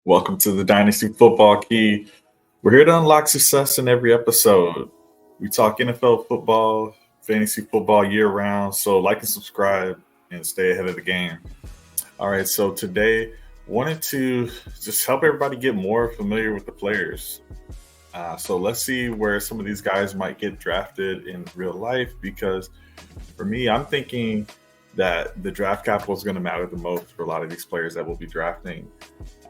Welcome to the Dynasty Football Key. We're here to unlock success in every episode. We talk NFL football, fantasy football year round. So like and subscribe and stay ahead of the game. All right, so today wanted to just help everybody get more familiar with the players. So let's see where some of these guys might get drafted in real life, because for me, I'm thinking that the draft capital is going to matter the most for a lot of these players that we'll be drafting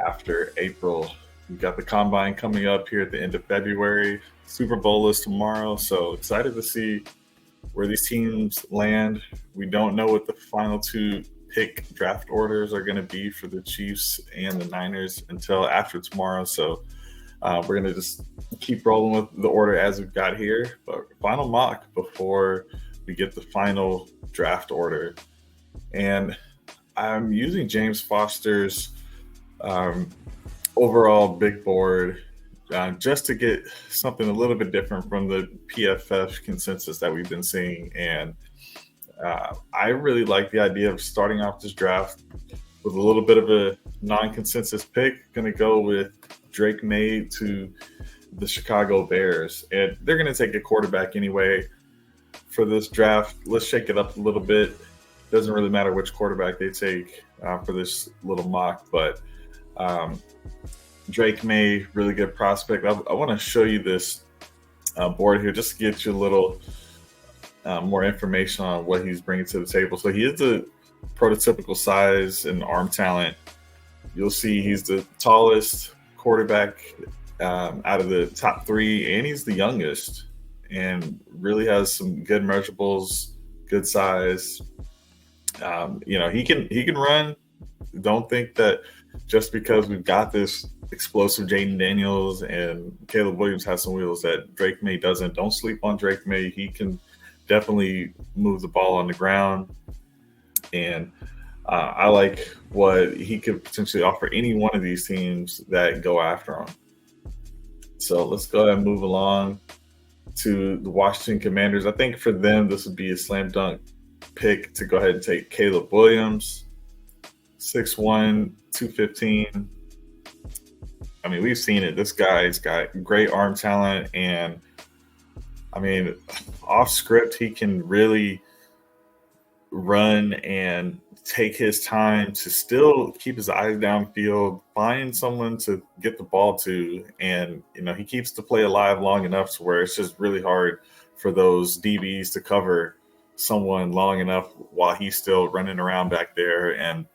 after April. We've got the combine coming up here at the end of February. Super Bowl is tomorrow, so excited to see where these teams land. We don't know what the final two pick draft orders are going to be for the Chiefs and the Niners until after tomorrow, so we're going to just keep rolling with the order as we've got here. But final mock before we get the final draft order. And I'm using James Foster's overall big board just to get something a little bit different from the PFF consensus that we've been seeing. And I really like the idea of starting off this draft with a little bit of a non-consensus pick. Going to go with Drake Maye to the Chicago Bears. And they're going to take a quarterback anyway for this draft. Let's shake it up a little bit. Doesn't really matter which quarterback they take for this little mock, but Drake Maye, really good prospect. I want to show you this board here just to get you a little more information on what he's bringing to the table. So he is a prototypical size and arm talent. You'll see he's the tallest quarterback out of the top three, and he's the youngest, and really has some good measurables, good size. He can run. Don't think that just because we've got this explosive Jaden Daniels and Caleb Williams has some wheels that Drake Maye doesn't. Don't sleep on Drake Maye. He can definitely move the ball on the ground. And I like what he could potentially offer any one of these teams that go after him. So let's go ahead and move along to the Washington Commanders. I think for them, this would be a slam dunk pick to go ahead and take Caleb Williams, 6'1", 215. I mean, we've seen it. This guy's got great arm talent, and I mean, off script, he can really run and take his time to still keep his eyes downfield, find someone to get the ball to, and he keeps the play alive long enough to where it's just really hard for those DBs to cover someone long enough while he's still running around back there. And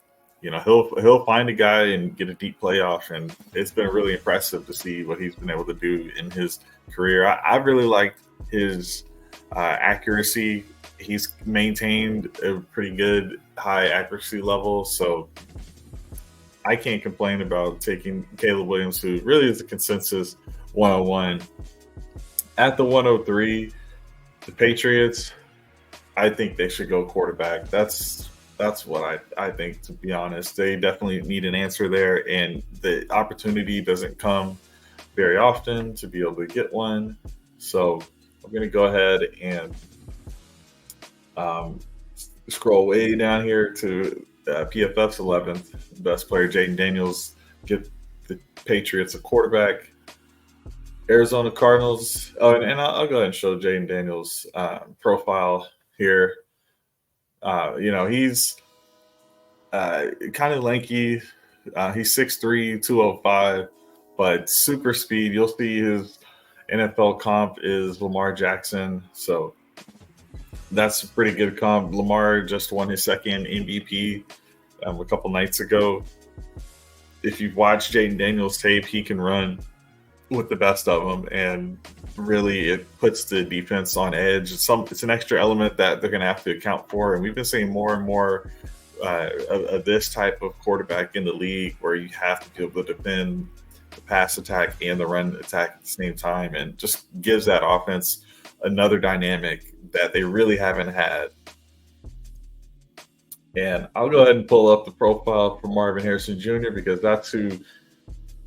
he'll find a guy and get a deep playoff, and it's been really impressive to see what he's been able to do in his career. I really liked his accuracy. He's maintained a pretty good high accuracy level, so I can't complain about taking Caleb Williams, who really is a consensus 101. At the 103, the Patriots, I think they should go quarterback. That's what I think, to be honest. They definitely need an answer there, and the opportunity doesn't come very often to be able to get one. So I'm going to go ahead and scroll way down here to PFF's 11th best player, Jaden Daniels. Get the Patriots a quarterback. Arizona Cardinals. Oh, and I'll go ahead and show Jaden Daniels' profile here. He's kind of lanky. He's 6'3", 205, but super speed. You'll see his NFL comp is Lamar Jackson. So that's a pretty good comp. Lamar just won his second MVP a couple nights ago. If you've watched Jaden Daniels' tape, he can run with the best of them, and really it puts the defense on edge. It's an extra element that they're going to have to account for, and we've been seeing more and more of this type of quarterback in the league, where you have to be able to defend the pass attack and the run attack at the same time, and just gives that offense another dynamic that they really haven't had. And I'll go ahead and pull up the profile for Marvin Harrison Jr., because that's who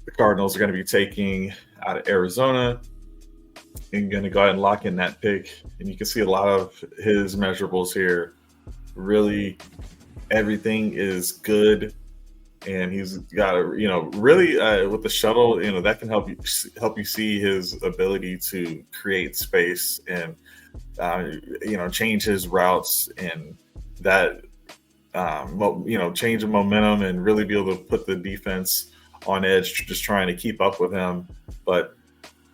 the Cardinals are going to be taking out of Arizona, and going to go ahead and lock in that pick. And you can see a lot of his measurables here. Really, everything is good, and he's got a really with the shuttle, that can help you see his ability to create space and change his routes, and that change of momentum, and really be able to put the defense on edge, just trying to keep up with him. But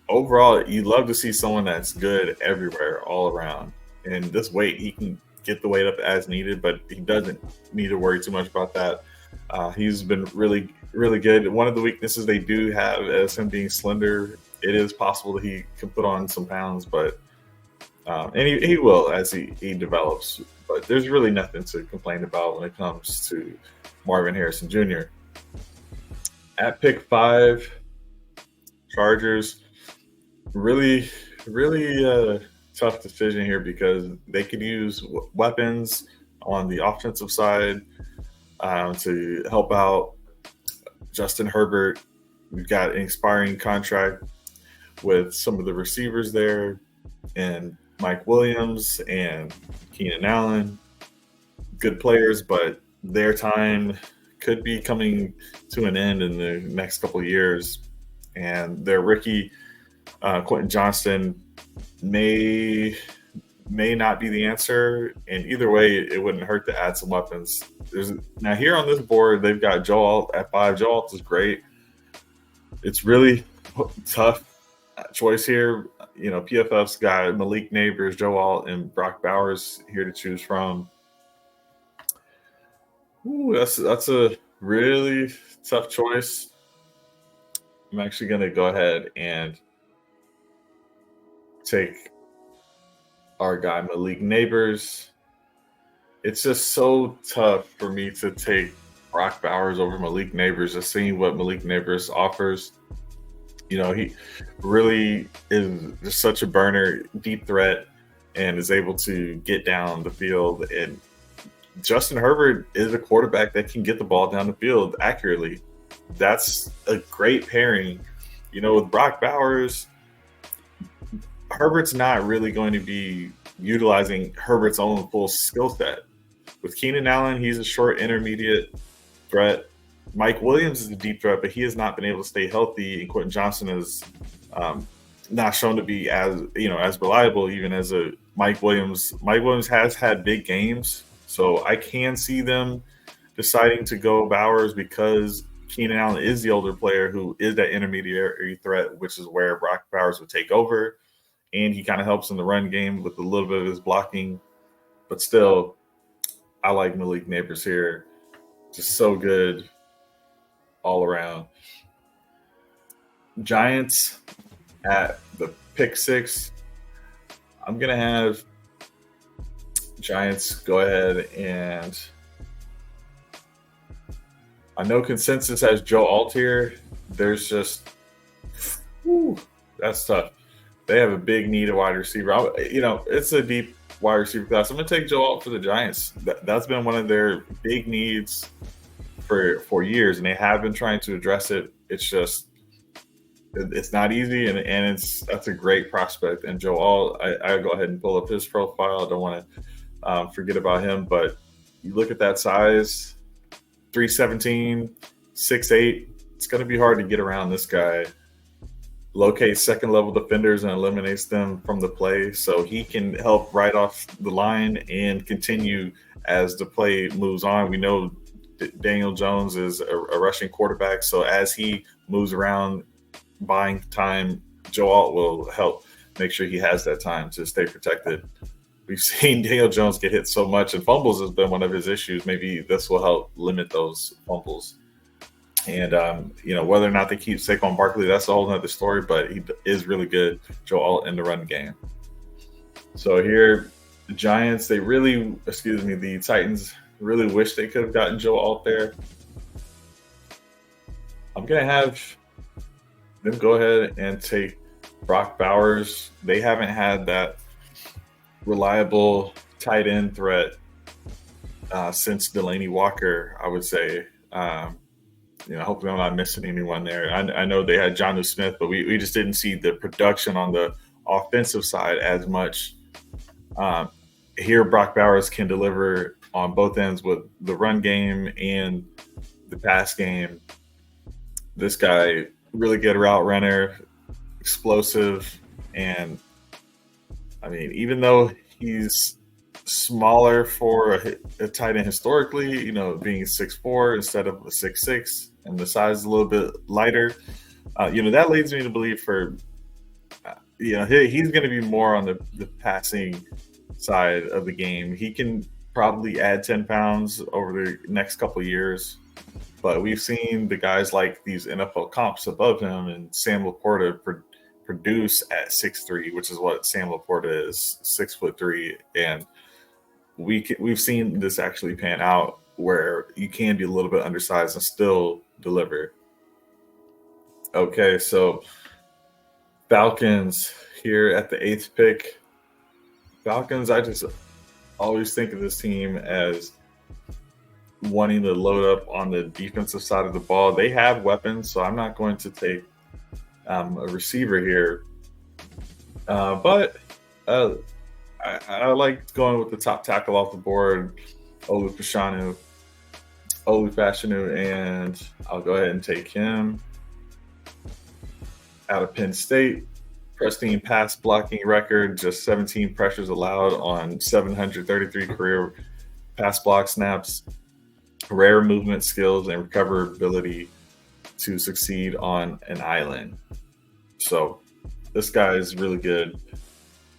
overall, you love to see someone that's good everywhere, all around. And this weight, he can get the weight up as needed, but he doesn't need to worry too much about that. He's been really, really good. One of the weaknesses they do have is him being slender. It is possible that he can put on some pounds, but and he will as he develops. But there's really nothing to complain about when it comes to Marvin Harrison Jr. At pick 5, Chargers. Really, really tough decision here, because they could use weapons on the offensive side to help out Justin Herbert. We've got an expiring contract with some of the receivers there, and Mike Williams and Keenan Allen, good players, but their time could be coming to an end in the next couple of years. And their rookie, Quentin Johnston, may not be the answer. And either way, it wouldn't hurt to add some weapons. Now here on this board, they've got Joe Alt at 5. Joe Alt is great. It's really tough choice here. PFF's got Malik Neighbors, Joe Alt, and Brock Bowers here to choose from. Ooh, that's a really tough choice. I'm actually going to go ahead and take our guy Malik Neighbors. It's just so tough for me to take Brock Bowers over Malik Neighbors, just seeing what Malik Neighbors offers. He really is just such a burner, deep threat, and is able to get down the field. And Justin Herbert is a quarterback that can get the ball down the field accurately. That's a great pairing. With Brock Bowers, Herbert's not really going to be utilizing Herbert's own full skill set. With Keenan Allen, he's a short intermediate threat. Mike Williams is a deep threat, but he has not been able to stay healthy, and Quentin Johnston is not shown to be as reliable even as a Mike Williams. Mike Williams has had big games, so I can see them deciding to go Bowers, because Keenan Allen is the older player who is that intermediary threat, which is where Brock Bowers would take over, and he kind of helps in the run game with a little bit of his blocking. But still, I like Malik Neighbors here. Just so good all around. Giants at the pick 6. I'm going to have Giants go ahead, and I know consensus has Joe Alt here. There's just, that's tough. They have a big need of wide receiver. It's a deep wide receiver class. I'm going to take Joe Alt for the Giants. That's been one of their big needs for years, and they have been trying to address it. It's just, it's not easy, and that's a great prospect. And Joe Alt, I go ahead and pull up his profile. I don't want to forget about him, but you look at that size, 317, 6'8". It's going to be hard to get around this guy. Locates second-level defenders and eliminates them from the play, so he can help right off the line and continue as the play moves on. We know Daniel Jones is a rushing quarterback, so as he moves around buying time, Joe Alt will help make sure he has that time to stay protected. We've seen Daniel Jones get hit so much, and fumbles has been one of his issues. Maybe this will help limit those fumbles. And, whether or not they keep Saquon Barkley, that's a whole other story, but he is really good, Joe Alt, in the run game. So here, the Giants, the Titans really wish they could have gotten Joe Alt there. I'm going to have them go ahead and take Brock Bowers. They haven't had that reliable tight end threat since Delaney Walker, I would say. Hopefully I'm not missing anyone there. I know they had Jonnu Smith, but we just didn't see the production on the offensive side as much. Here, Brock Bowers can deliver on both ends with the run game and the pass game. This guy, really good route runner, explosive, and I mean, even though he's smaller for a tight end historically, being 6'4" instead of a 6'6", and the size is a little bit lighter, that leads me to believe he's going to be more on the passing side of the game. He can probably add 10 pounds over the next couple of years, but we've seen the guys like these NFL comps above him and Sam Laporta produce at 6'3", which is what Sam Laporta is, 6'3", and we've seen this actually pan out where you can be a little bit undersized and still deliver. Okay, so Falcons here at the 8th pick. Falcons, I just always think of this team as wanting to load up on the defensive side of the ball. They have weapons, so I'm not going to take a receiver here. But I like going with the top tackle off the board, Olu Fashanu, and I'll go ahead and take him. Out of Penn State, pristine pass blocking record, just 17 pressures allowed on 733 career pass block snaps, rare movement skills, and recoverability to succeed on an island. So this guy is really good.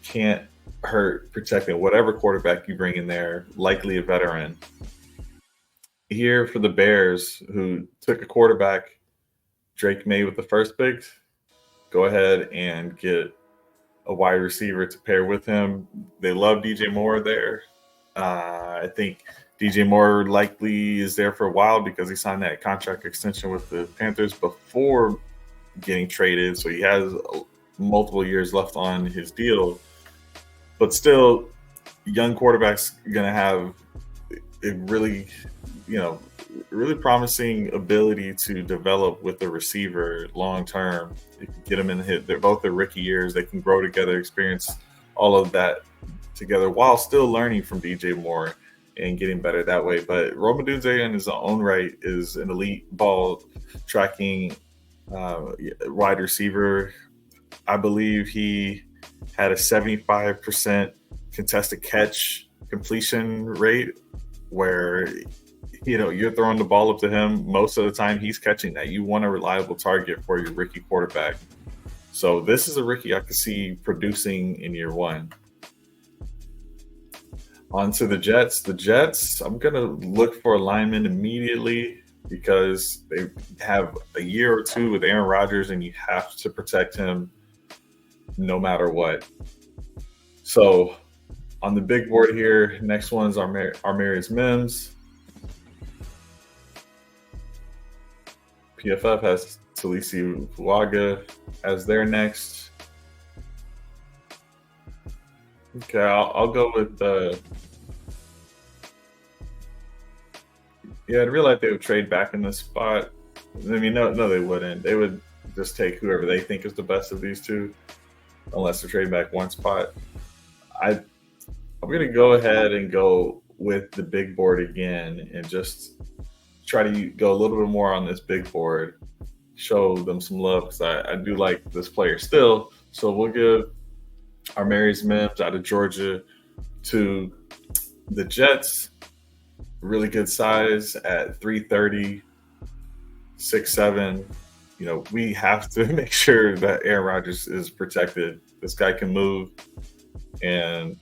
Can't hurt protecting whatever quarterback you bring in there, likely a veteran. Here for the Bears, who took a quarterback, Drake Maye with the first pick, go ahead and get a wide receiver to pair with him. They love DJ Moore there. I think DJ Moore likely is there for a while because he signed that contract extension with the Panthers before getting traded. So he has multiple years left on his deal. But still, young quarterback's going to have a really promising ability to develop with the receiver long term. You can get them in the hit. They're both their rookie years. They can grow together, experience all of that together while still learning from DJ Moore and getting better that way. But Rome Odunze in his own right is an elite ball tracking wide receiver. I believe he had a 75% contested catch completion rate where you're throwing the ball up to him. Most of the time he's catching that. You want a reliable target for your rookie quarterback. So this is a rookie I could see producing in year one. On to the Jets. The Jets, I'm going to look for a lineman immediately because they have a year or two with Aaron Rodgers and you have to protect him no matter what. So on the big board here, next one's Armarius Mims. PFF has Talisi Fuaga as their next. Okay, I'll go with I'd really like they would trade back in this spot. I mean, no, they wouldn't. They would just take whoever they think is the best of these two, unless they're trading back one spot. I'm going to go ahead and go with the big board again and just try to go a little bit more on this big board, show them some love because I do like this player still. So we'll give Armarius Mims out of Georgia to the Jets. Really good size at 330, 6'7". We have to make sure that Aaron Rodgers is protected. This guy can move and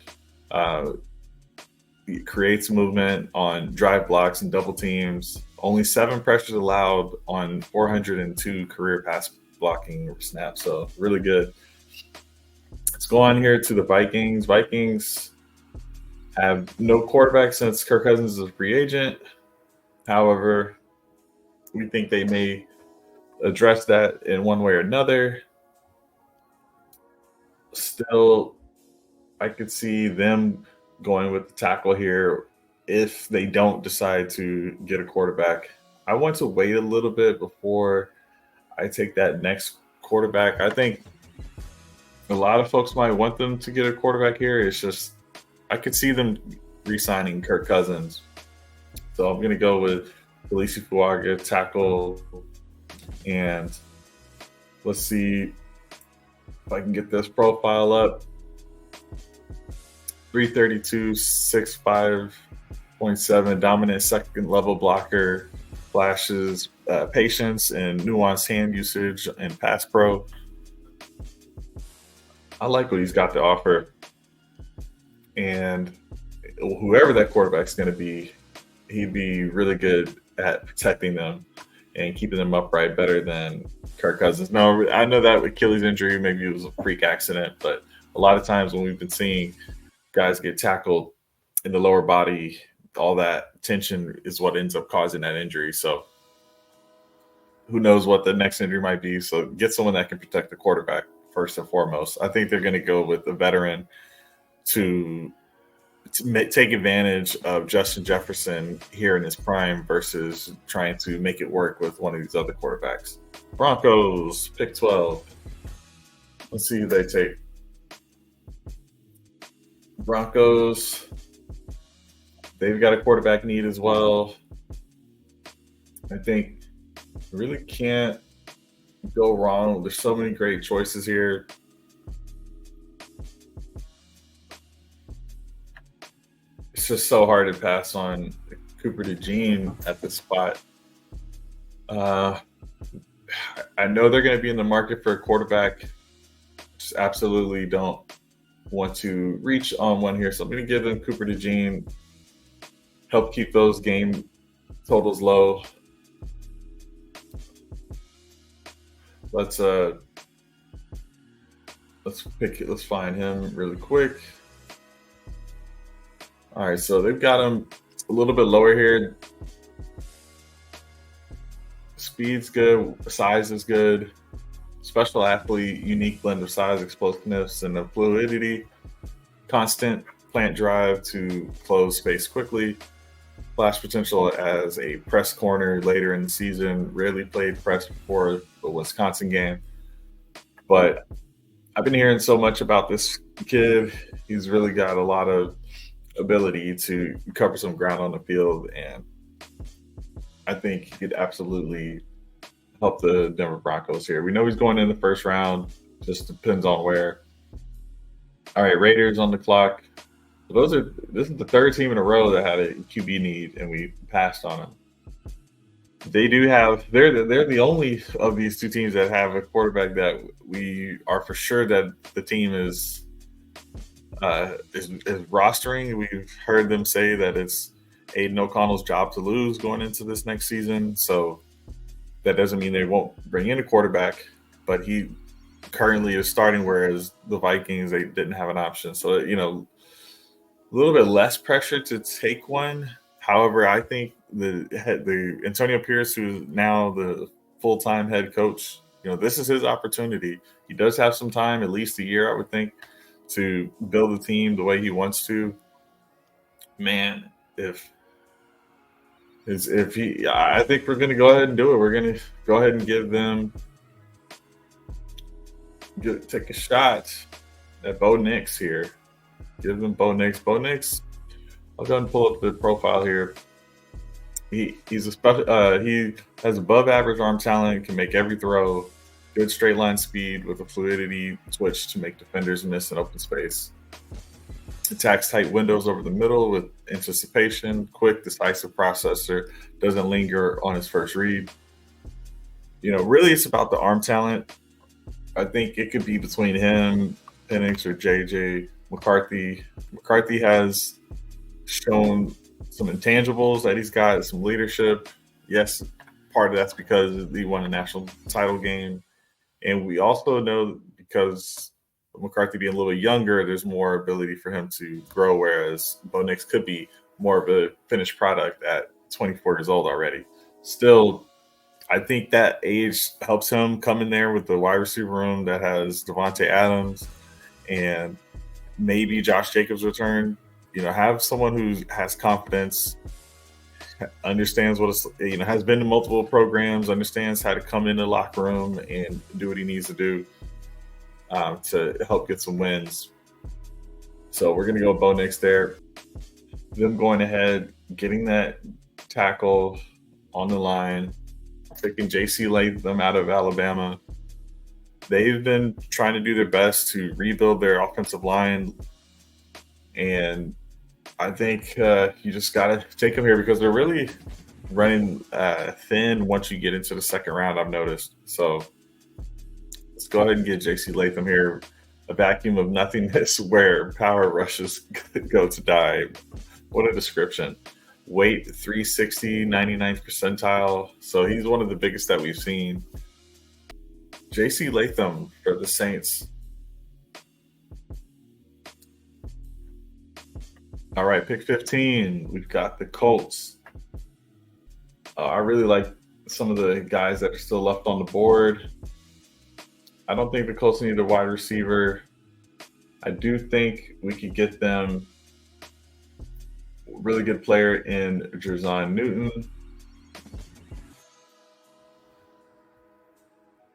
he creates movement on drive blocks and double teams. Only 7 pressures allowed on 402 career pass blocking snaps. So really good. Let's go on here to the Vikings. Vikings have no quarterback since Kirk Cousins is a free agent. However, we think they may address that in one way or another. Still, I could see them going with the tackle here if they don't decide to get a quarterback. I want to wait a little bit before I take that next quarterback. I think a lot of folks might want them to get a quarterback here. It's just I could see them re-signing Kirk Cousins. So I'm going to go with Felicia Fuaga, tackle, and let's see if I can get this profile up. 332, 6'5.7", dominant second level blocker, flashes patience and nuanced hand usage and pass pro. I like what he's got to offer. And whoever that quarterback's going to be, he'd be really good at protecting them and keeping them upright better than Kirk Cousins. No, I know that Achilles injury, maybe it was a freak accident, but a lot of times when we've been seeing guys get tackled in the lower body, all that tension is what ends up causing that injury. So who knows what the next injury might be. So get someone that can protect the quarterback first and foremost. I think they're going to go with a veteran to take advantage of Justin Jefferson here in his prime versus trying to make it work with one of these other quarterbacks. Broncos, pick 12. Let's see who they take. Broncos, they've got a quarterback need as well. I think really can't go wrong. There's so many great choices here. It's just so hard to pass on Cooper DeJean at this spot. I know they're going to be in the market for a quarterback. Just absolutely don't want to reach on one here. So I'm going to give them Cooper DeJean. Help keep those game totals low. Let's find him really quick. All right, so they've got him a little bit lower here. Speed's good, size is good. Special athlete, unique blend of size, explosiveness, and the fluidity. Constant plant drive to close space quickly. Flash potential as a press corner later in the season. Rarely played press before the Wisconsin game. But I've been hearing so much about this kid. He's really got a lot of ability to cover some ground on the field, and I think he could absolutely help the Denver Broncos here. We know he's going in the first round, just depends on where. All right, Raiders on the clock. This is the third team in a row that had a QB need, and we passed on them. They do have they're the only of these two teams that have a quarterback that we are for sure that the team is rostering. We've heard them say that it's Aiden O'Connell's job to lose going into this next season. So that doesn't mean they won't bring in a quarterback, but he currently is starting, whereas the Vikings, they didn't have an option. So, a little bit less pressure to take one. However, I think the Antonio Pierce, who's now the full-time head coach, this is his opportunity. He does have some time, at least a year, I would think, to build a team the way he wants to. Man, I think we're going to go ahead and do it. We're going to go ahead and take a shot at Bo Nix here. Give them Bo Nix. Bo Nix, I'll go ahead and pull up the profile here. He's a special. He has above average arm talent, can make every throw. Good straight line speed with a fluidity switch to make defenders miss in open space. Attacks tight windows over the middle with anticipation. Quick, decisive processor. Doesn't linger on his first read. Really it's about the arm talent. I think it could be between him, Penix, or JJ McCarthy. McCarthy has shown some intangibles that he's got, some leadership. Yes, part of that's because he won a national title game. And we also know because McCarthy being a little younger, there's more ability for him to grow, whereas Bo Nix could be more of a finished product at 24 years old already. Still, I think that age helps him come in there with the wide receiver room that has Devontae Adams and maybe Josh Jacobs return. Have someone who has confidence, understands what it's, has been to multiple programs, understands how to come in the locker room and do what he needs to do to help get some wins. So we're going to go Bo Nix there. Them going ahead, getting that tackle. on the line, picking J.C. Latham out of Alabama. They've been trying to do their best to rebuild their offensive line, and I think you just got to take them here because they're really running thin once you get into the second round, I've noticed. So let's go ahead and get J.C. Latham here. A vacuum of nothingness where power rushes go to die. What a description. Weight 360, 99th percentile. So he's one of the biggest that we've seen. J.C. Latham for the Saints. All right, pick 15. We've got the Colts. I really like some of the guys that are still left on the board. I don't think the Colts need a wide receiver. I do think we could get them a really good player in Jerzon Newton.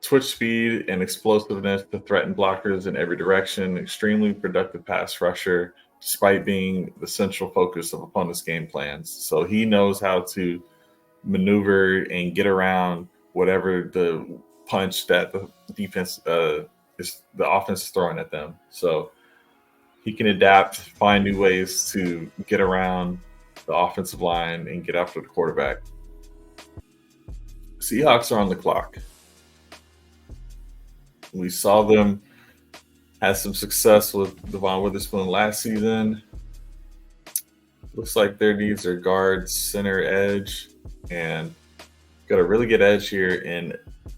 Twitch speed and explosiveness to threaten blockers in every direction. Extremely productive pass rusher, despite being the central focus of opponents' game plans. So he knows how to maneuver and get around whatever the punch that the defense the offense is throwing at them. So he can adapt, find new ways to get around the offensive line and get after the quarterback. Seahawks are on the clock. We saw them have some success with Devon Witherspoon last season. Looks like their needs are guard, center, edge, and got a really good edge here in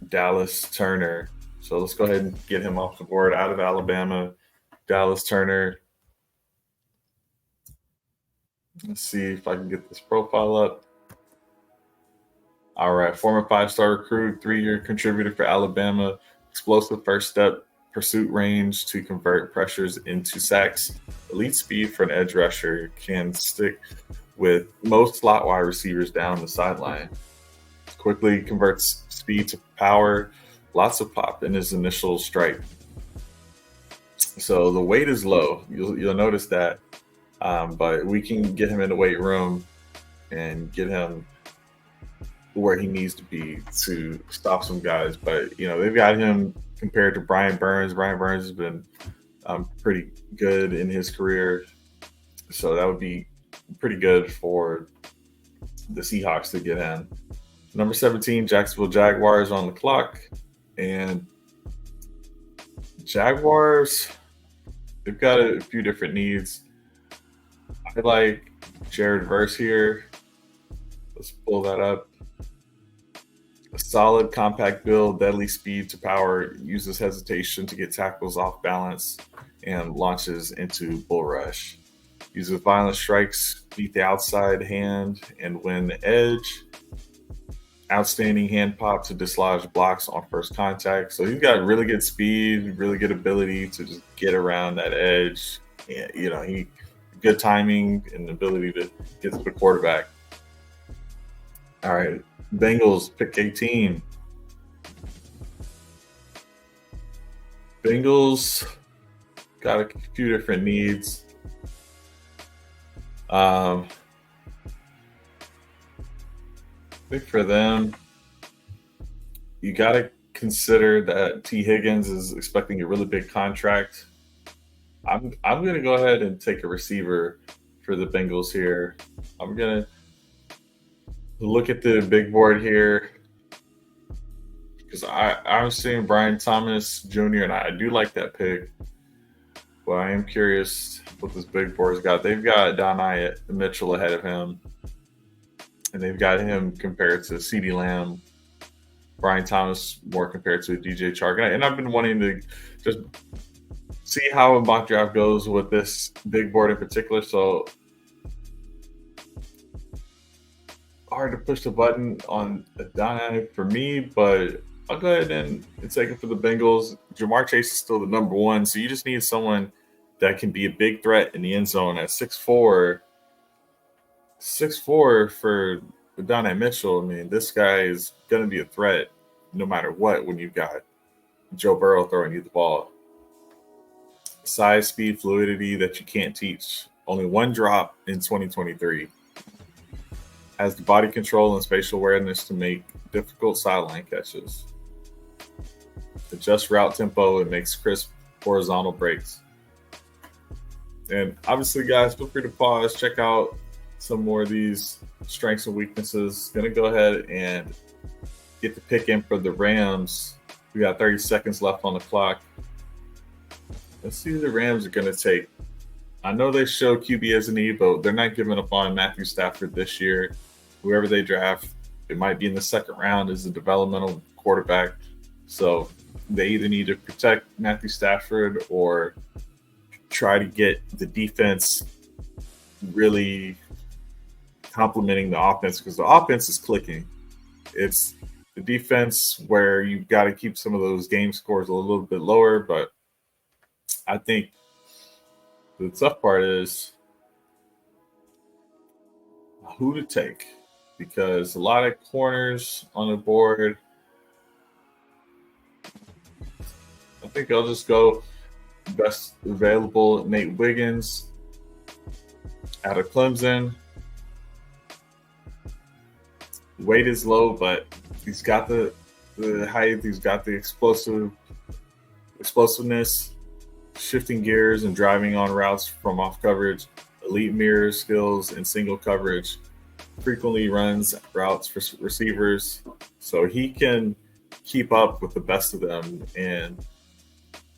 Dallas Turner. So let's go ahead and get him off the board out of Alabama. Dallas Turner. Let's see if I can get this profile up. All right, former 5-star recruit, 3-year contributor for Alabama. Explosive first step, pursuit range to convert pressures into sacks. Elite speed for an edge rusher, can stick with most slot wide receivers down the sideline. Quickly converts speed to power. Lots of pop in his initial strike. So the weight is low. You'll notice that. But we can get him in the weight room and get him where he needs to be to stop some guys. But, they've got him compared to Brian Burns. Brian Burns has been pretty good in his career. So that would be pretty good for the Seahawks to get him. Number 17, Jacksonville Jaguars on the clock. And Jaguars, they've got a few different needs. I like Jared Verse here. Let's pull that up. A solid, compact build, deadly speed to power, uses hesitation to get tackles off balance, and launches into bull rush. Uses violent strikes, beat the outside hand, and win the edge. Outstanding hand pop to dislodge blocks on first contact. So he's got really good speed, really good ability to just get around that edge. And, he good timing and ability to get to the quarterback. All right, Bengals, pick 18. Bengals got a few different needs. I think for them, you got to consider that T. Higgins is expecting a really big contract. I'm going to go ahead and take a receiver for the Bengals here. I'm going to look at the big board here because I'm seeing Brian Thomas Jr. and I do like that pick. But I am curious what this big board's got. They've got Dynasty Mitchell ahead of him. And they've got him compared to CeeDee Lamb, Brian Thomas more compared to DJ Chark. And I've been wanting to just see how a mock draft goes with this big board in particular. So hard to push the button on Dynasty for me, but I'll go ahead and take it for the Bengals. Jamar Chase is still the number one, so you just need someone that can be a big threat in the end zone at 6'4". 6'4" for Dynasty Mitchell. I mean, this guy is going to be a threat no matter what when you've got Joe Burrow throwing you the ball. Size, speed, fluidity that you can't teach. Only one drop in 2023. has the body control and spatial awareness to make difficult sideline catches, adjust route tempo, and makes crisp horizontal breaks. And obviously, guys, feel free to pause, check out some more of these strengths and weaknesses. Going to go ahead and get the pick in for the Rams. We got 30 seconds left on the clock. Let's see who the Rams are going to take. I know they show QB as a need, but they're not giving up on Matthew Stafford this year. Whoever they draft, it might be in the second round as a developmental quarterback. So they either need to protect Matthew Stafford or try to get the defense really complementing the offense, because the offense is clicking. It's the defense where you've got to keep some of those game scores a little bit lower. But I think the tough part is who to take, because a lot of corners on the board. I think I'll just go best available, Nate Wiggins out of Clemson. Weight is low, but he's got the height. He's got the explosiveness, shifting gears and driving on routes from off coverage, elite mirror skills and single coverage, frequently runs routes for receivers. So he can keep up with the best of them and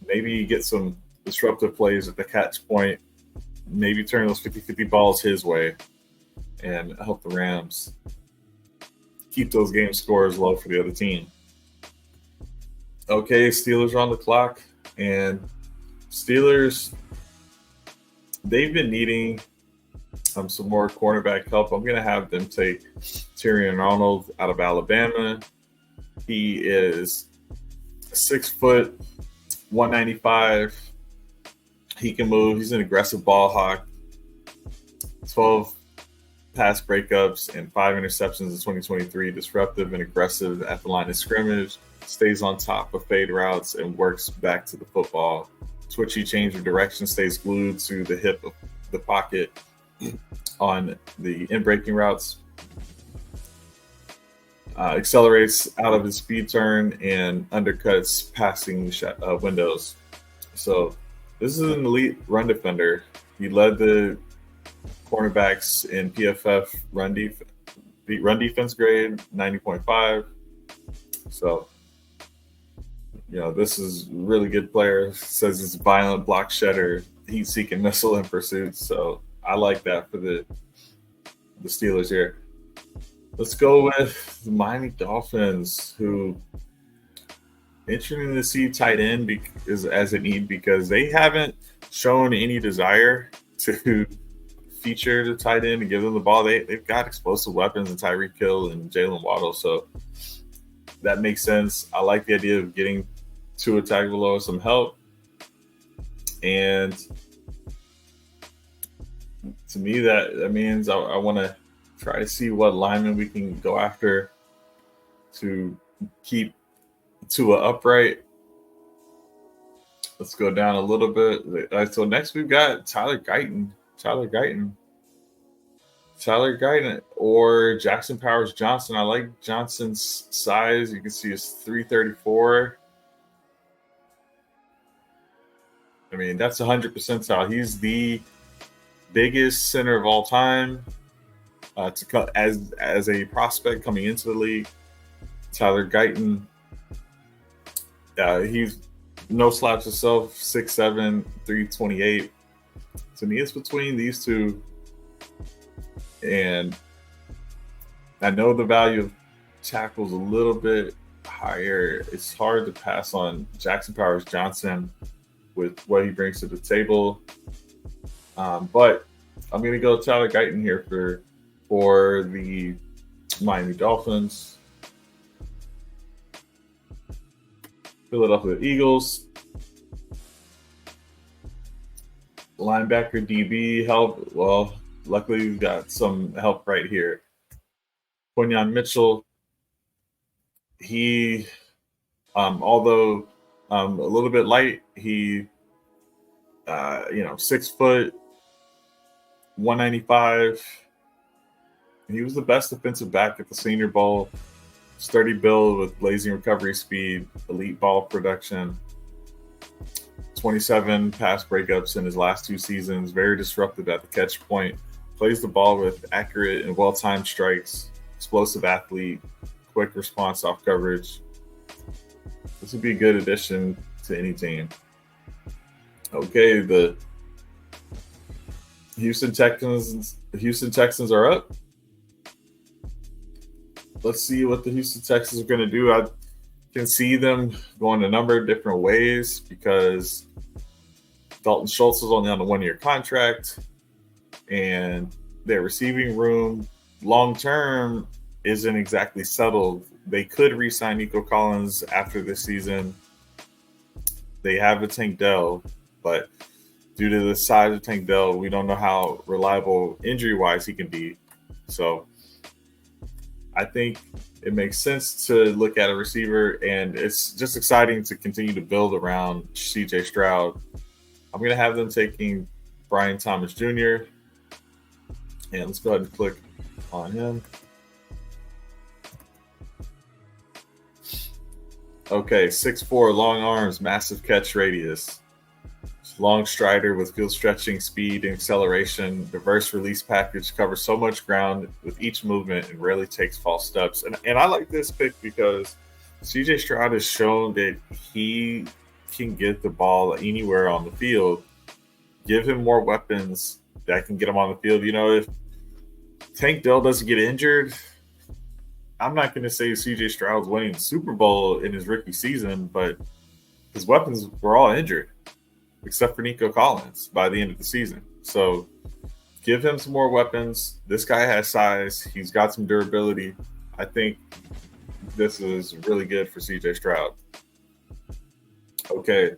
maybe get some disruptive plays at the catch point, maybe turn those 50-50 balls his way and help the Rams keep those game scores low for the other team. Okay, Steelers are on the clock, and Steelers, they've been needing some more cornerback help. I'm going to have them take Tyrion Arnold out of Alabama. He is 6 foot, 195. He can move. He's an aggressive ball hawk. 12 pass breakups and 5 interceptions in 2023. Disruptive and aggressive at the line of scrimmage. Stays on top of fade routes and works back to the football. Twitchy change of direction, stays glued to the hip of the pocket on the in-breaking routes. Accelerates out of his speed turn and undercuts passing windows. So this is an elite run defender. He led the cornerbacks in PFF run defense grade, 90.5. So, this is a really good player. Says it's violent block shedder, heat-seeking missile in pursuit. So I like that for the Steelers here. Let's go with the Miami Dolphins, who interesting to see tight end as a need, because they haven't shown any desire to feature the tight end and give them the ball. They've got explosive weapons in Tyreek Hill and Jalen Waddle, so that makes sense. I like the idea of getting Tua Tagovailoa some help, and to me that means I want to try to see what lineman we can go after to keep Tua upright. Let's go down a little bit. So next we've got Tyler Guyton or Jackson Powers Johnson. I like Johnson's size. You can see it's 334. I mean, that's 100 percentile. He's the biggest center of all time as a prospect coming into the league. Tyler Guyton, he's no slouch himself, 6'7", 328. To me, it's between these two. And I know the value of tackles a little bit higher. It's hard to pass on Jackson Powers Johnson with what he brings to the table. But I'm going to go Tyler Guyton here for the Miami Dolphins. Philadelphia Eagles. Linebacker DB help. Well, luckily we've got some help right here. Quinyon Mitchell. He, although a little bit light, he, 6 foot, 195. He was the best defensive back at the Senior Bowl. Sturdy build with blazing recovery speed, elite ball production, 27 pass breakups in his last 2 seasons, very disruptive at the catch point, plays the ball with accurate and well-timed strikes, explosive athlete, quick response off coverage. This would be a good addition to any team. Okay, the Houston Texans are up. Let's see what the Houston Texans are going to do. I can see them going a number of different ways because Dalton Schultz is only on a 1-year contract, and their receiving room long-term isn't exactly settled. They could re-sign Nico Collins after this season. They have a Tank Dell, but due to the size of Tank Dell, we don't know how reliable injury-wise he can be. So I think it makes sense to look at a receiver, and it's just exciting to continue to build around CJ Stroud. I'm going to have them taking Brian Thomas Jr. And let's go ahead and click on him. Okay, 6'4", long arms, massive catch radius. Long strider with field stretching speed and acceleration. Diverse release package, covers so much ground with each movement and rarely takes false steps. And I like this pick because CJ Stroud has shown that he can get the ball anywhere on the field. Give him more weapons that can get him on the field. You know, if Tank Dell doesn't get injured, I'm not going to say CJ Stroud's winning the Super Bowl in his rookie season, but his weapons were all injured, except for Nico Collins by the end of the season. So give him some more weapons. This guy has size. He's got some durability. I think this is really good for CJ Stroud. Okay.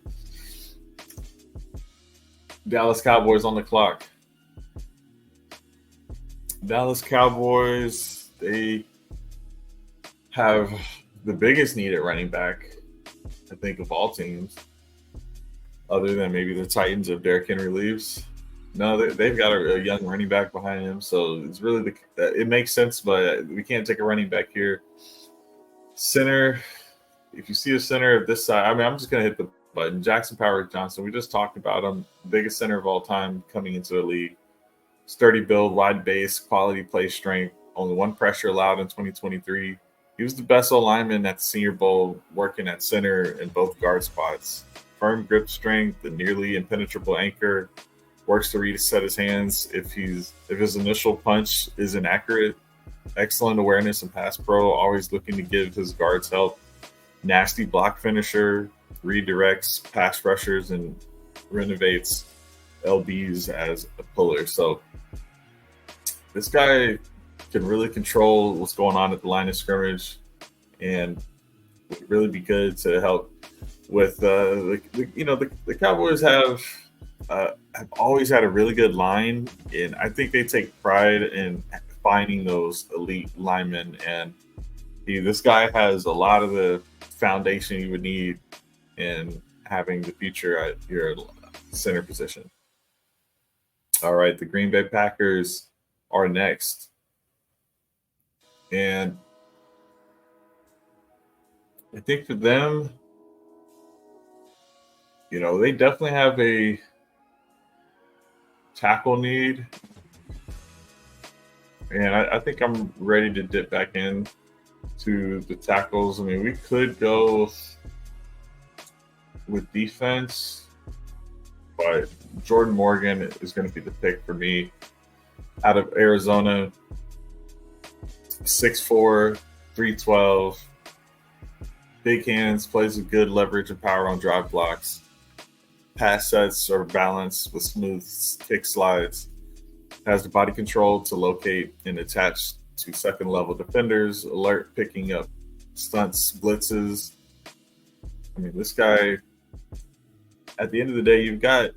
Dallas Cowboys on the clock. Dallas Cowboys, they have the biggest need at running back, I think, of all teams, other than maybe the Titans if Derrick Henry leaves. No, they've got a young running back behind him, so it's really it makes sense, but we can't take a running back here. Center, if you see a center of this side, I mean, I'm just going to hit the button. Jackson Powers Johnson, we just talked about him, biggest center of all time coming into the league. Sturdy build, wide base, quality play strength, only one pressure allowed in 2023. He was the best O-lineman at the Senior Bowl, working at center in both guard spots. Firm grip strength, a nearly impenetrable anchor, works to reset his hands if his initial punch is inaccurate. Excellent awareness and pass pro, always looking to give his guards help. Nasty block finisher, redirects pass rushers, and renovates LBs as a puller. So this guy can really control what's going on at the line of scrimmage, and would really be good to help with the Cowboys have always had a really good line, and I think they take pride in finding those elite linemen. And this guy has a lot of the foundation you would need in having the future at your center position. All right, the Green Bay Packers are next. And I think for them, they definitely have a tackle need. And I think I'm ready to dip back in to the tackles. I mean, we could go with defense, but Jordan Morgan is going to be the pick for me out of Arizona. 6'4", 312, big hands, plays with good leverage and power on drive blocks. Pass sets are balanced with smooth kick slides. Has the body control to locate and attach to second-level defenders, alert picking up stunts, blitzes. I mean, this guy, at the end of the day, you've got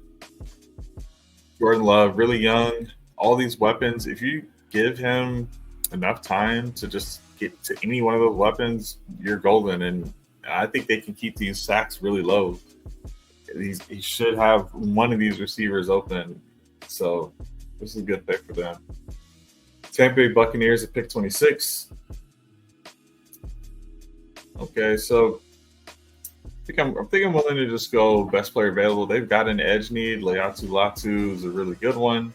Jordan Love, really young, all these weapons. If you give him enough time to just get to any one of those weapons, you're golden. And I think they can keep these sacks really low. He should have one of these receivers open. So this is a good pick for them. Tampa Bay Buccaneers at pick 26. Okay, so I'm thinking I'm willing to just go best player available. They've got an edge need. Leatu Latu is a really good one,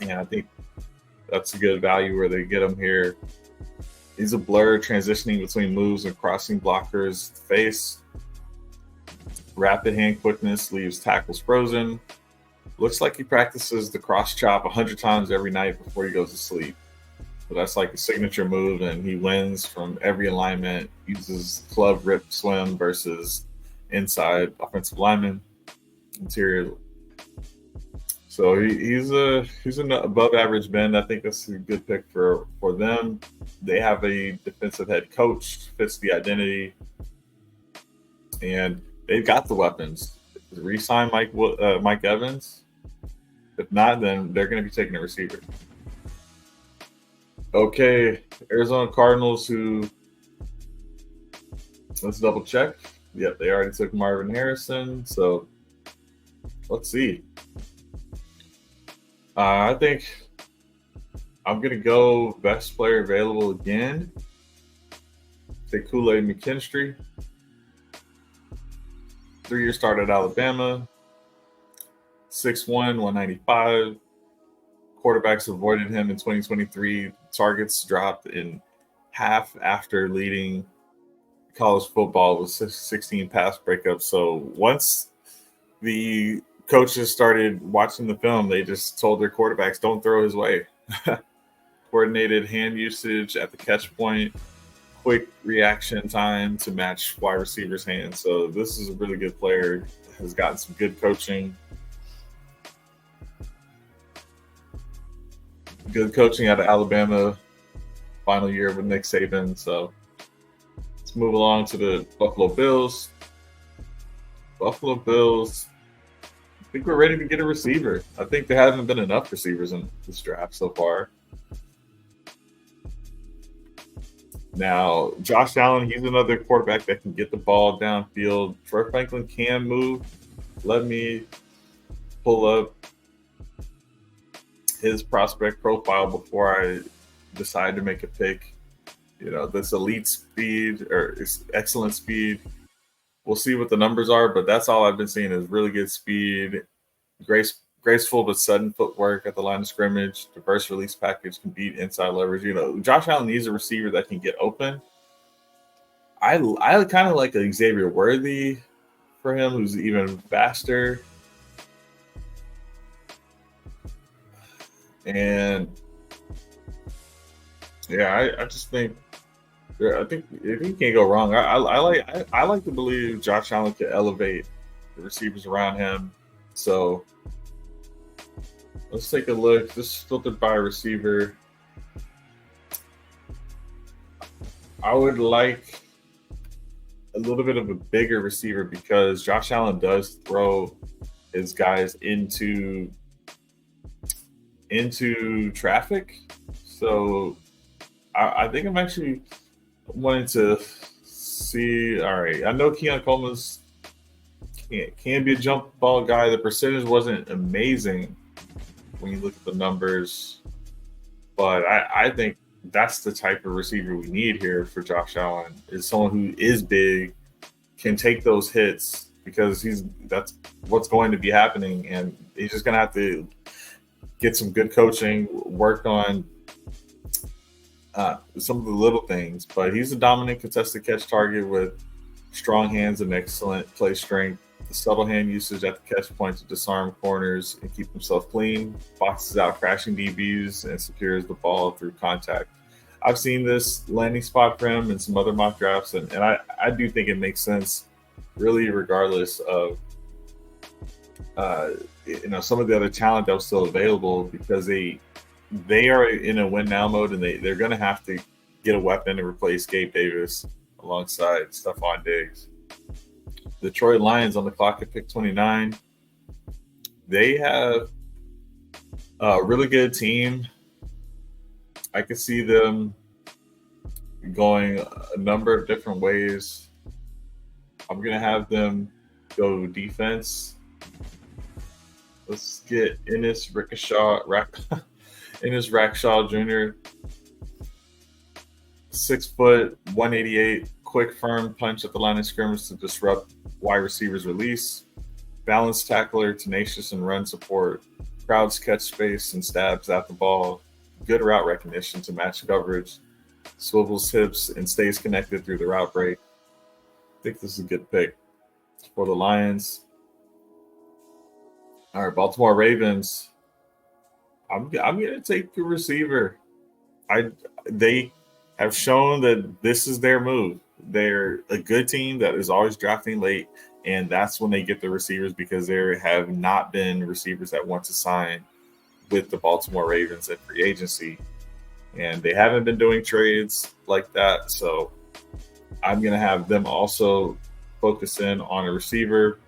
and I think that's a good value where they get him here. He's a blur transitioning between moves and crossing blockers. Face, rapid hand quickness leaves tackles frozen. Looks like he practices the cross chop 100 times every night before he goes to sleep. So that's like a signature move, and he wins from every alignment. Uses club rip swim versus inside offensive lineman, interior. So he's an above average bend. I think that's a good pick for them. They have a defensive head coach, fits the identity, and they've got the weapons. Resign Mike Evans. If not, then they're going to be taking a receiver. Okay, Arizona Cardinals, who, let's double check. Yep, they already took Marvin Harrison. So let's see. I think I'm going to go best player available again. Take Kool-Aid McKinstry. 3-year start at Alabama. 6'1", 195. Quarterbacks avoided him in 2023. Targets dropped in half after leading college football with 16 pass breakups. So once the coaches started watching the film, they just told their quarterbacks, don't throw his way. Coordinated hand usage at the catch point, quick reaction time to match wide receivers' hands. So this is a really good player, has gotten some good coaching. Good coaching out of Alabama, final year with Nick Saban. So let's move along to the Buffalo Bills. Buffalo Bills, I think we're ready to get a receiver. I think there haven't been enough receivers in this draft so far. Now, Josh Allen, he's another quarterback that can get the ball downfield. Troy Franklin can move. Let me pull up his prospect profile before I decide to make a pick. You know, this elite speed or excellent speed. We'll see what the numbers are, but that's all I've been seeing is really good speed, graceful but sudden footwork at the line of scrimmage, diverse release package, can beat inside leverage. You know, Josh Allen needs a receiver that can get open. I kind of like a Xavier Worthy for him, who's even faster. And yeah, I just think, I think if he can't go wrong, I like to believe Josh Allen can elevate the receivers around him. So let's take a look. This is filtered by receiver. I would like a little bit of a bigger receiver because Josh Allen does throw his guys into traffic. So I think I'm actually wanting to see. All right, I know Keon Coleman's can be a jump ball guy. The percentage wasn't amazing when you look at the numbers, but I think that's the type of receiver we need here for Josh Allen, is someone who is big, can take those hits, because that's what's going to be happening, and he's just gonna have to get some good coaching, work on some of the little things. But he's a dominant contested catch target with strong hands and excellent play strength. The subtle hand usage at the catch point to disarm corners and keep himself clean, boxes out crashing DBs, and secures the ball through contact. I've seen this landing spot for him in some other mock drafts, and I do think it makes sense, really, regardless of some of the other talent that was still available, because they are in a win now mode, and they're going to have to get a weapon to replace Gabe Davis alongside Stephon Diggs. Detroit Lions on the clock at pick 29. They have a really good team. I could see them going a number of different ways. I'm going to have them go defense. Let's get Ennis Ennis Rackshaw Jr., 6 foot, 188, quick, firm punch at the line of scrimmage to disrupt wide receivers' release. Balanced tackler, tenacious and run support. Crowds catch space and stabs at the ball. Good route recognition to match coverage. Swivels hips and stays connected through the route break. I think this is a good pick for the Lions. All right, Baltimore Ravens. I'm gonna take the receiver. They have shown that this is their move. They're a good team that is always drafting late, and that's when they get the receivers because there have not been receivers that want to sign with the Baltimore Ravens at free agency, and they haven't been doing trades like that. So I'm gonna have them also focus in on a receiver.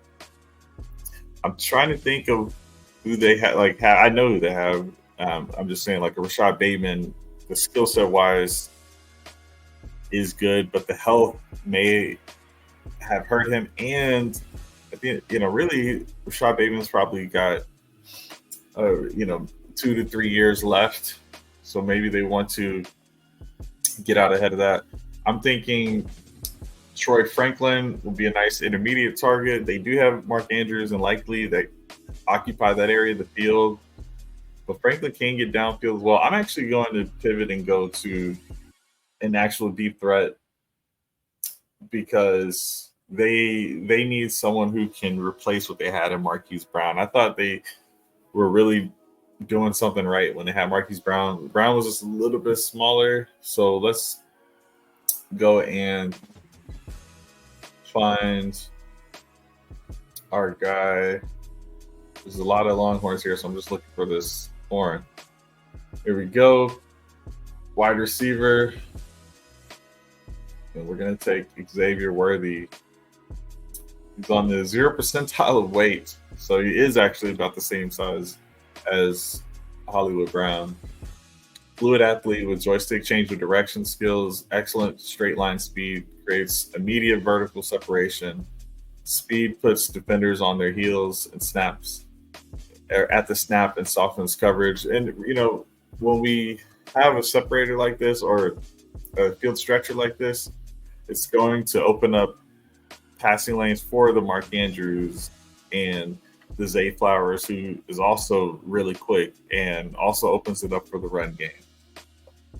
I'm trying to think of who they have. I know who they have. I'm just saying, like a Rashad Bateman, the skill set wise is good, but the health may have hurt him. And I think, really, Rashad Bateman's probably got, 2 to 3 years left. So maybe they want to get out ahead of that. I'm thinking Troy Franklin will be a nice intermediate target. They do have Mark Andrews and Likely that occupy that area of the field. But Franklin can get downfield as well. I'm actually going to pivot and go to an actual deep threat because they need someone who can replace what they had in Marquise Brown. I thought they were really doing something right when they had Marquise Brown. Brown was just a little bit smaller. So let's go and find our guy. There's a lot of Longhorns here, so I'm just looking for this horn. Here we go. Wide receiver. And we're going to take Xavier Worthy. He's on the 0 percentile of weight, so he is actually about the same size as Hollywood Brown. Fluid athlete with joystick change of direction skills, excellent straight line speed, creates immediate vertical separation. Speed puts defenders on their heels and snaps at the snap and softens coverage. And, when we have a separator like this or a field stretcher like this, it's going to open up passing lanes for the Mark Andrews and the Zay Flowers, who is also really quick and also opens it up for the run game,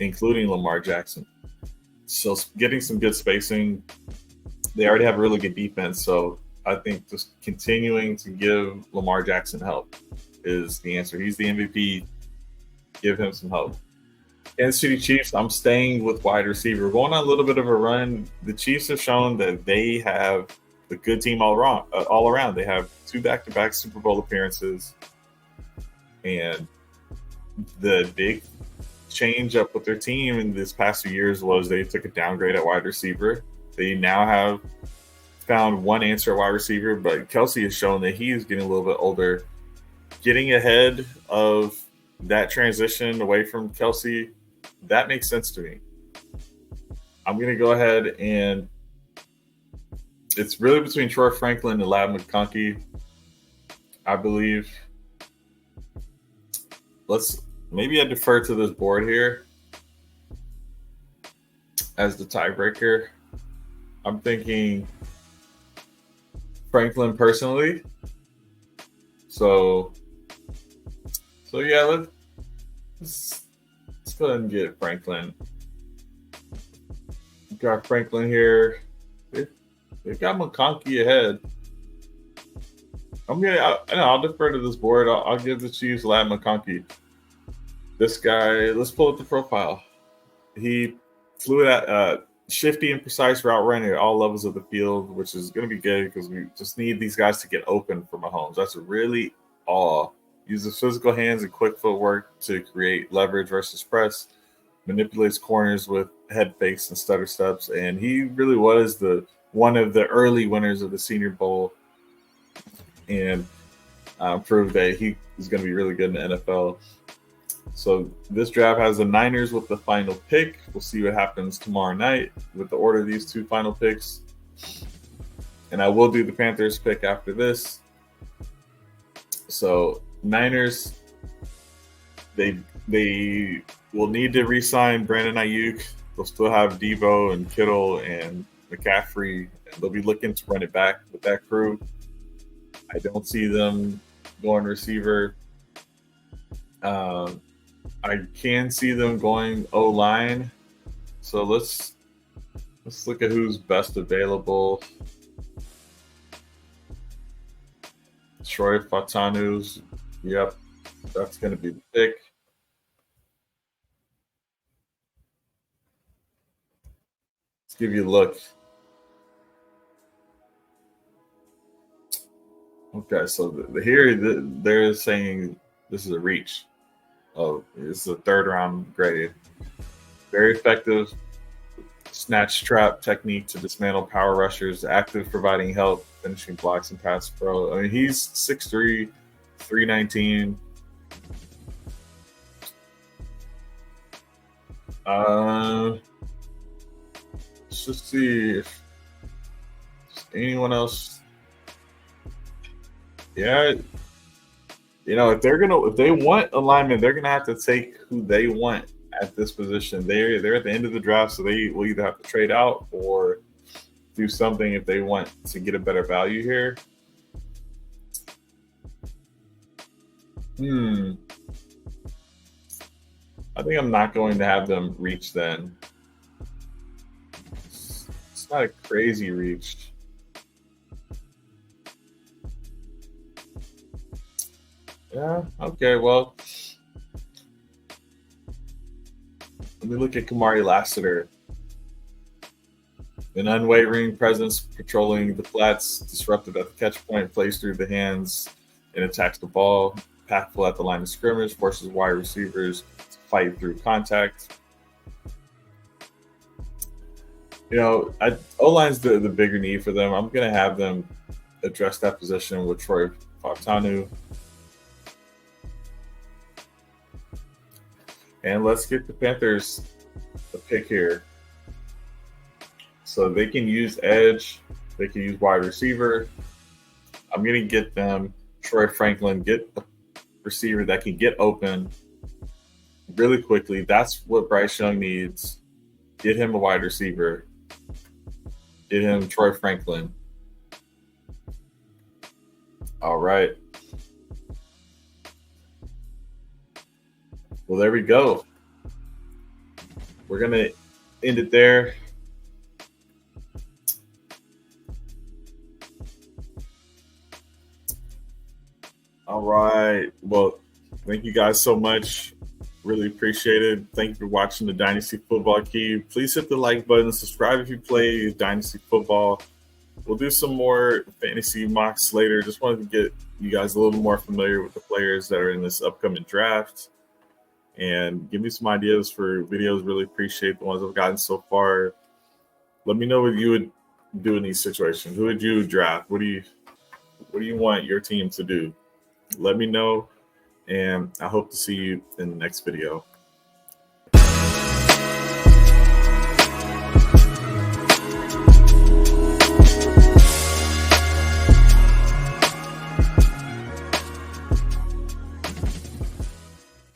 including Lamar Jackson. So getting some good spacing. They already have a really good defense, so I think just continuing to give Lamar Jackson help is the answer. He's the MVP. Give him some help. Kansas City Chiefs, I'm staying with wide receiver. Going on a little bit of a run. The Chiefs have shown that they have a good team all around. They have 2 back-to-back Super Bowl appearances. And the big change up with their team in this past few years was they took a downgrade at wide receiver. They now have found one answer at wide receiver, but Kelsey has shown that he is getting a little bit older. Getting ahead of that transition away from Kelsey, that makes sense to me. I'm going to go ahead and it's really between Troy Franklin and Ladd McConkey, I believe. Maybe I defer to this board here as the tiebreaker. I'm thinking Franklin personally. So yeah, let's go ahead and get Franklin. Got Franklin here. They've got McConkey ahead. I'll defer to this board. I'll give the Chiefs Ladd McConkey. This guy, let's pull up the profile. He flew at shifty and precise route running at all levels of the field, which is going to be good because we just need these guys to get open for Mahomes. That's really all. Uses physical hands and quick footwork to create leverage versus press. Manipulates corners with head fakes and stutter steps. And he really was one of the early winners of the Senior Bowl and proved that he is going to be really good in the NFL. So this draft has the Niners with the final pick. We'll see what happens tomorrow night with the order of these 2 final picks. And I will do the Panthers pick after this. So Niners, they They will need to re-sign Brandon Ayuk. They'll still have Debo and Kittle and McCaffrey. And they'll be looking to run it back with that crew. I don't see them going receiver. I can see them going O line. So let's look at who's best available. Troy Fatanu's. Yep, that's going to be the pick. Let's give you a look. Okay, so they're saying this is a reach. Oh, it's a third round grade. Very effective snatch trap technique to dismantle power rushers, active providing help, finishing blocks and pass pro. I mean, he's 6'3", 319. Let's just see if anyone else. Yeah, if they want alignment, they're gonna have to take who they want at this position. They're at the end of the draft, so they will either have to trade out or do something if they want to get a better value here. I think I'm not going to have them reach then. It's not a crazy reach. Yeah, okay, well, let me look at Kamari Lassiter. An unwavering presence patrolling the flats, disruptive at the catch point, plays through the hands and attacks the ball, impactful at the line of scrimmage, forces wide receivers to fight through contact. O-line's the bigger need for them. I'm going to have them address that position with Troy Fautanu. And let's get the Panthers a pick here. So they can use edge. They can use wide receiver. I'm going to get them Troy Franklin, get a receiver that can get open really quickly. That's what Bryce Young needs. Get him a wide receiver. Get him Troy Franklin. All right. Well, there we go. We're going to end it there. All right. Well, thank you guys so much. Really appreciate it. Thank you for watching the Dynasty Football Key. Please hit the like button. Subscribe if you play Dynasty Football. We'll do some more fantasy mocks later. Just wanted to get you guys a little more familiar with the players that are in this upcoming draft. And give me some ideas for videos. Really appreciate the ones I've gotten so far. Let me know what you would do in these situations. Who would you draft? What do you want your team to do? Let me know, and I hope to see you in the next video.